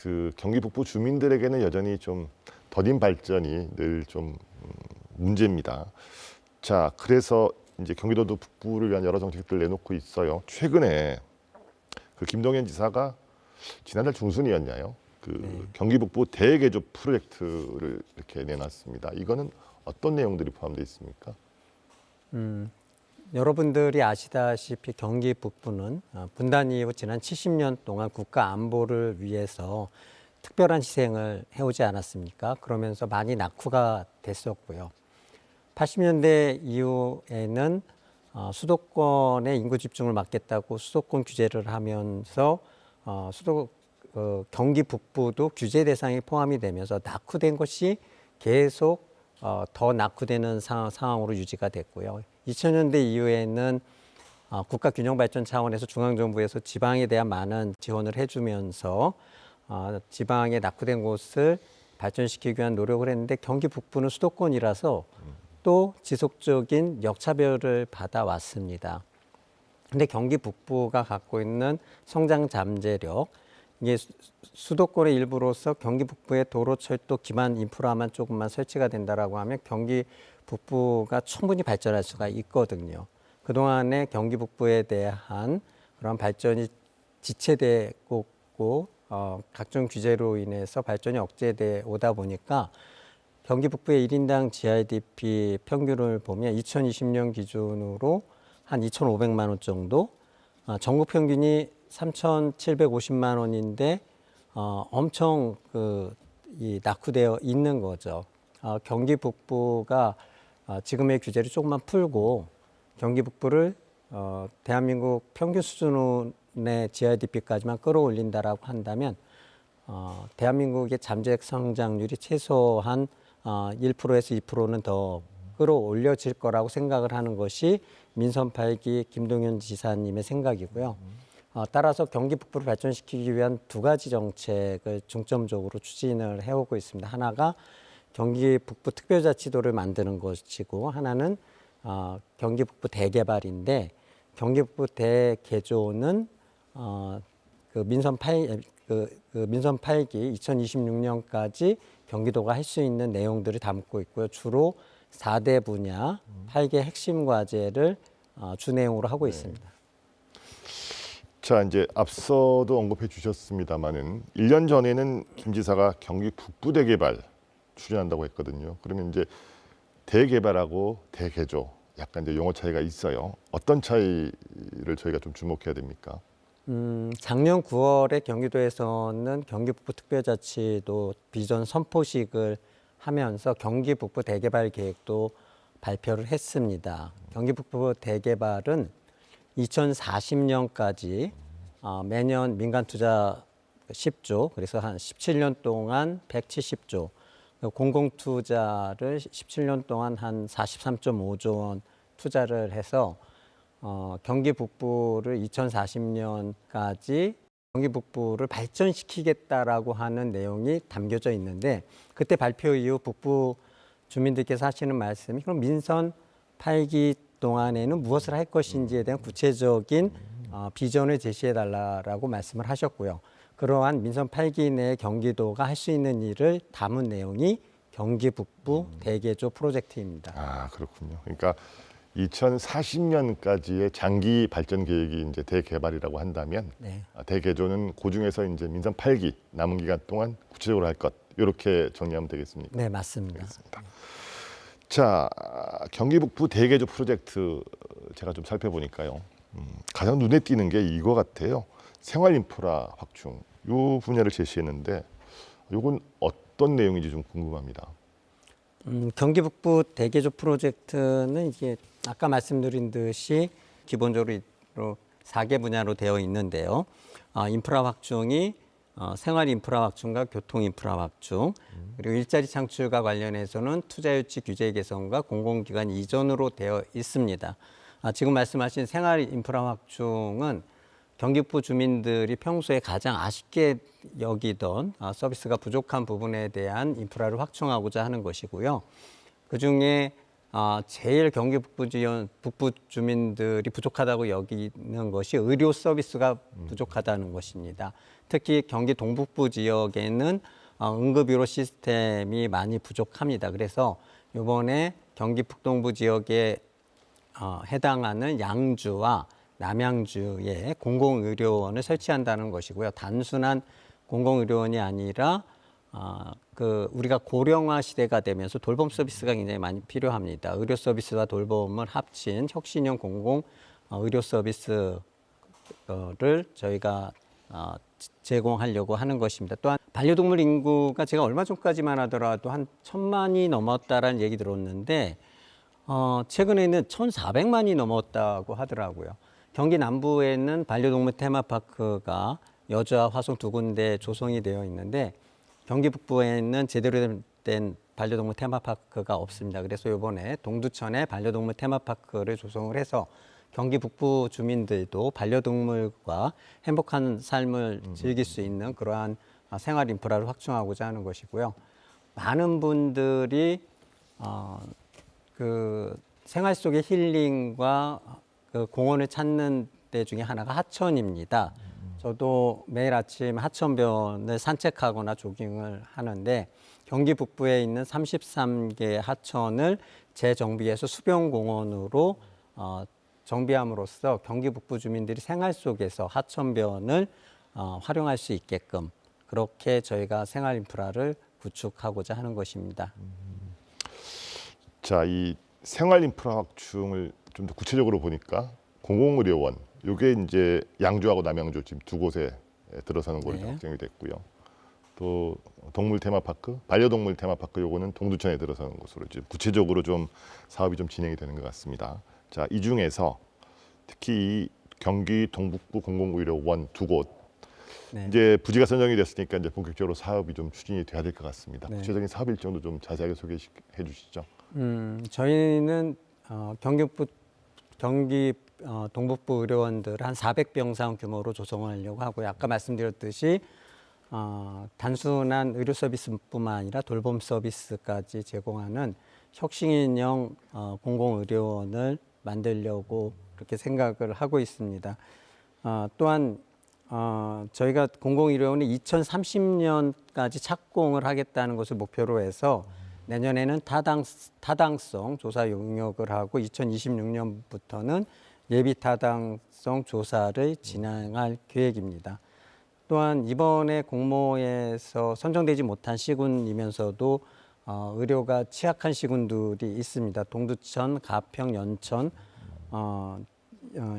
그 경기 북부 주민들에게는 여전히 좀 더딘 발전이 늘 좀 문제입니다. 자, 그래서 이제 경기도도 북부를 위한 여러 정책들을 내놓고 있어요. 최근에 그 김동연 지사가 지난달 중순이었나요? 그 경기 북부 대개조 프로젝트를 이렇게 내놨습니다. 이거는 어떤 내용들이 포함되어 있습니까? 여러분들이 아시다시피 경기 북부는 분단 이후 지난 70년 동안 국가 안보를 위해서 특별한 희생을 해오지 않았습니까? 그러면서 많이 낙후가 됐었고요. 80년대 이후에는 수도권의 인구 집중을 막겠다고 수도권 규제를 하면서 경기 북부도 규제 대상에 포함이 되면서 낙후된 것이 계속 더 낙후되는 상황으로 유지가 됐고요. 2000년대 이후에는 국가균형발전 차원에서 중앙정부에서 지방에 대한 많은 지원을 해주면서 지방에 낙후된 곳을 발전시키기 위한 노력을 했는데 경기 북부는 수도권이라서 또 지속적인 역차별을 받아왔습니다. 근데 경기 북부가 갖고 있는 성장 잠재력, 이게 수도권의 일부로서 경기 북부의 도로, 철도, 기반 인프라만 조금만 설치가 된다라고 하면 경기 북부가 충분히 발전할 수가 있거든요. 그동안에 경기 북부에 대한 그런 발전이 지체되고 각종 규제로 인해서 발전이 억제돼 오다 보니까 경기 북부의 1인당 GRDP 평균을 보면 2020년 기준으로 한 2,500만 원 정도, 전국 평균이 3,750만 원인데 엄청 낙후되어 있는 거죠. 경기 북부가 지금의 규제를 조금만 풀고 경기 북부를 대한민국 평균 수준의 GRDP까지만 끌어올린다라고 한다면 대한민국의 잠재적 성장률이 최소한 1%에서 2%는 더 끌어올려질 거라고 생각을 하는 것이 민선 8기 김동연 지사님의 생각이고요. 따라서 경기 북부를 발전시키기 위한 두 가지 정책을 중점적으로 추진을 해오고 있습니다. 하나가 경기 북부 특별자치도를 만드는 것이고 하나는 경기 북부 대개발인데 경기 북부 대개조는 민선 8기 2026년까지 경기도가 할 수 있는 내용들을 담고 있고요. 주로 4대 분야 8개 핵심 과제를 주 내용으로 하고 있습니다. 자, 이제 앞서도 언급해 주셨습니다마는 1년 전에는 김 지사가 경기 북부 대개발 추진한다고 했거든요. 그러면 이제 대개발하고 대개조 약간 이제 용어 차이가 있어요. 어떤 차이를 저희가 좀 주목해야 됩니까? 작년 9월에 경기도에서는 경기 북부 특별자치도 비전 선포식을 하면서 경기 북부 대개발 계획도 발표를 했습니다. 경기 북부 대개발은 2040년까지 매년 민간 투자 10조, 그래서 한 17년 동안 170조, 공공 투자를 17년 동안 한 43.5조 원 투자를 해서 경기 북부를 2040년까지 경기 북부를 발전시키겠다라고 하는 내용이 담겨져 있는데 그때 발표 이후 북부 주민들께서 하시는 말씀이 그럼 민선 8기 동안에는 무엇을 할 것인지에 대한 구체적인 비전을 제시해 달라라고 말씀을 하셨고요. 그러한 민선 8기 내에 경기도가 할 수 있는 일을 담은 내용이 경기 북부 대개조 프로젝트입니다. 아, 그렇군요. 그러니까 2040년까지의 장기 발전 계획이 이제 대개발이라고 한다면 대개조는 그중에서 이제 민선 8기 남은 기간 동안 구체적으로 할 것 이렇게 정리하면 되겠습니까? 네, 맞습니다. 알겠습니다. 자, 경기 북부 대개조 프로젝트 제가 좀 살펴보니까요. 가장 눈에 띄는 게 이거 같아요. 생활 인프라 확충 이 분야를 제시했는데 이건 어떤 내용인지 좀 궁금합니다. 경기 북부 대개조 프로젝트는 이게 아까 말씀드린 듯이 기본적으로 4개 분야로 되어 있는데요. 인프라 확충이 생활 인프라 확충과 교통 인프라 확충, 그리고 일자리 창출과 관련해서는 투자 유치 규제 개선과 공공기관 이전으로 되어 있습니다. 지금 말씀하신 생활 인프라 확충은 경기북부 주민들이 평소에 가장 아쉽게 여기던 서비스가 부족한 부분에 대한 인프라를 확충하고자 하는 것이고요. 그중에 제일 경기 북부 주민들이 부족하다고 여기는 것이 의료 서비스가 부족하다는 것입니다. 특히 경기 동북부 지역에는 응급의료 시스템이 많이 부족합니다. 그래서 이번에 경기 북동부 지역에 해당하는 양주와 남양주에 공공의료원을 설치한다는 것이고요. 단순한 공공의료원이 아니라 우리가 고령화 시대가 되면서 돌봄 서비스가 굉장히 많이 필요합니다. 의료 서비스와 돌봄을 합친 혁신형 공공 의료 서비스를 저희가 제공하려고 하는 것입니다. 또한 반려동물 인구가 제가 얼마 전까지만 하더라도 한 1,000만이 넘었다라는 얘기 들었는데 최근에는 1,400만이 넘었다고 하더라고요. 경기 남부에는 반려동물 테마파크가 여주와 화성 두 군데 조성이 되어 있는데 경기 북부에는 제대로 된 반려동물 테마파크가 없습니다. 그래서 이번에 동두천에 반려동물 테마파크를 조성을 해서 경기 북부 주민들도 반려동물과 행복한 삶을 즐길 수 있는 그러한 생활 인프라를 확충하고자 하는 것이고요. 많은 분들이 생활 속의 힐링과 그 공원을 찾는 데 중에 하나가 하천입니다. 저도 매일 아침 하천변을 산책하거나 조깅을 하는데 경기 북부에 있는 33개 하천을 재정비해서 수변공원으로 정비함으로써 경기 북부 주민들이 생활 속에서 하천변을 활용할 수 있게끔 그렇게 저희가 생활 인프라를 구축하고자 하는 것입니다. 자, 이 생활 인프라 확충을 좀 더 구체적으로 보니까 공공의료원, 요게 이제 양주하고 남양주 지금 두 곳에 들어서는 걸로 네. 확정이 됐고요. 또 동물 테마파크, 반려동물 테마파크 요거는 동두천에 들어서는 곳으로 지금 구체적으로 좀 사업이 좀 진행이 되는 것 같습니다. 자, 이 중에서 특히 이 경기 동북부 공공의료원 두 곳 네. 이제 부지가 선정이 됐으니까 이제 본격적으로 사업이 좀 추진이 돼야 될 것 같습니다. 네. 구체적인 사업 일정도 좀 자세하게 소개해 주시죠. 저희는 경기 동북부 의료원들 한 400병상 규모로 조성하려고 하고요. 아까 말씀드렸듯이 단순한 의료 서비스뿐만 아니라 돌봄 서비스까지 제공하는 혁신형 공공의료원을 만들려고 그렇게 생각을 하고 있습니다. 또한 저희가 공공의료원이 2030년까지 착공을 하겠다는 것을 목표로 해서 내년에는 타당성 조사 용역을 하고 2026년부터는 예비 타당성 조사를 진행할 계획입니다. 또한 이번에 공모에서 선정되지 못한 시군이면서도 의료가 취약한 시군들이 있습니다. 동두천, 가평, 연천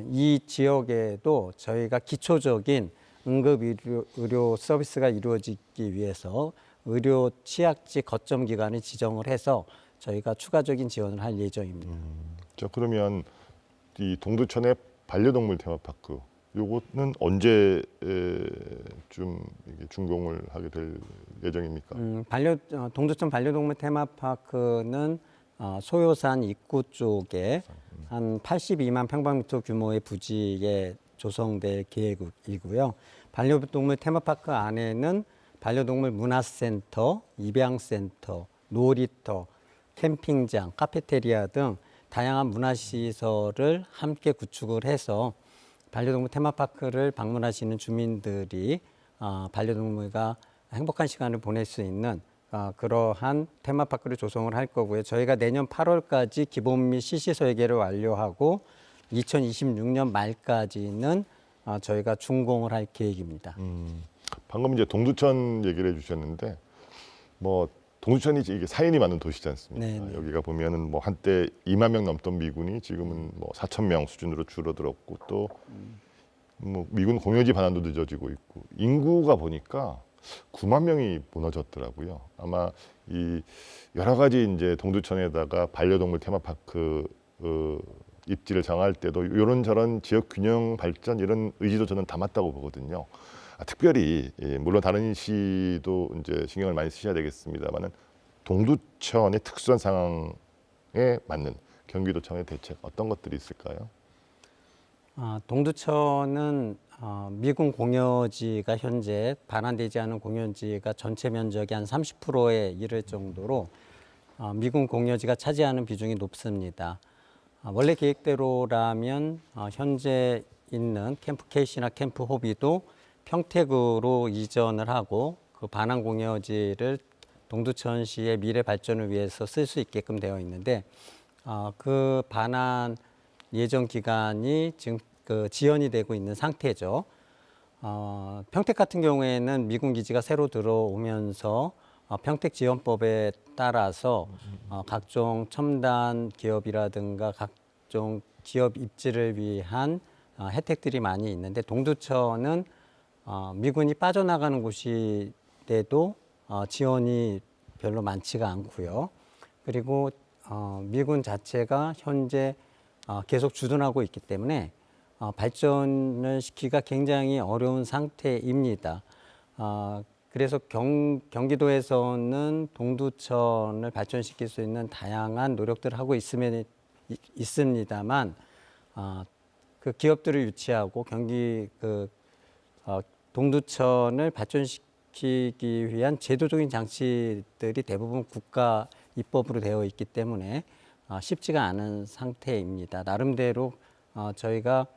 이 지역에도 저희가 기초적인 응급의료 서비스가 이루어지기 위해서 의료 취약지 거점 기관을 지정을 해서 저희가 추가적인 지원을 할 예정입니다. 자, 그러면 이 동두천의 반려동물 테마파크 요거는 언제 좀 이게 준공을 하게 될 예정입니까? 동두천 반려동물 테마파크는 소요산 입구 쪽에 한 82만 평방미터 규모의 부지에 조성될 계획이고요. 반려동물 테마파크 안에는 반려동물 문화센터, 입양센터, 놀이터, 캠핑장, 카페테리아 등 다양한 문화시설을 함께 구축을 해서 반려동물 테마파크를 방문하시는 주민들이 반려동물과 행복한 시간을 보낼 수 있는 그러한 테마파크를 조성을 할 거고요. 저희가 내년 8월까지 기본 및 실시 설계를 완료하고 2026년 말까지는 저희가 준공을 할 계획입니다. 방금 이제 동두천 얘기를 해주셨는데 뭐 동두천이 이게 사인이 많은 도시지 않습니까? 네네. 여기가 보면은 뭐 한때 2만 명 넘던 미군이 지금은 뭐 4천 명 수준으로 줄어들었고 또 뭐 미군 공여지 반환도 늦어지고 있고 인구가 보니까 9만 명이 무너졌더라고요. 아마 이 여러 가지 이제 동두천에다가 반려동물 테마파크 입지를 정할 때도 이런저런 지역 균형 발전 이런 의지도 저는 담았다고 보거든요. 특별히 물론 다른 시도 이제 신경을 많이 쓰셔야 되겠습니다만은 동두천의 특수한 상황에 맞는 경기도청의 대책 어떤 것들이 있을까요? 동두천은 미군 공여지가 현재 반환되지 않은 공여지가 전체 면적의 한 30%에 이를 정도로 미군 공여지가 차지하는 비중이 높습니다. 원래 계획대로라면 현재 있는 캠프 K시나 캠프 호비도 평택으로 이전을 하고 그 반환 공여지를 동두천시의 미래 발전을 위해서 쓸 수 있게끔 되어 있는데 그 반환 예정 기간이 지금 그 지연이 되고 있는 상태죠. 평택 같은 경우에는 미군 기지가 새로 들어오면서 평택 지원법에 따라서 각종 첨단 기업이라든가 각종 기업 입지를 위한 혜택들이 많이 있는데 동두천은 미군이 빠져나가는 곳인데도 지원이 별로 많지가 않고요. 그리고 미군 자체가 현재 계속 주둔하고 있기 때문에 발전을 시키기가 굉장히 어려운 상태입니다. 그래서 경기도에서는 동두천을 발전시킬 수 있는 다양한 노력들을 하고 있습니다만 그 기업들을 유치하고 동두천을 발전시키기 위한 제도적인 장치들이 대부분 국가 입법으로 되어 있기 때문에 쉽지가 않은 상태입니다. 나름대로 저희가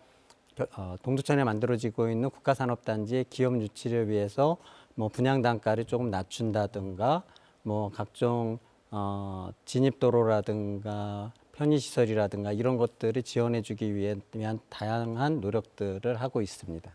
동두천에 만들어지고 있는 국가산업단지의 기업 유치를 위해서 뭐 분양 단가를 조금 낮춘다든가 뭐 각종 진입도로라든가 편의시설이라든가 이런 것들을 지원해주기 위한 다양한 노력들을 하고 있습니다.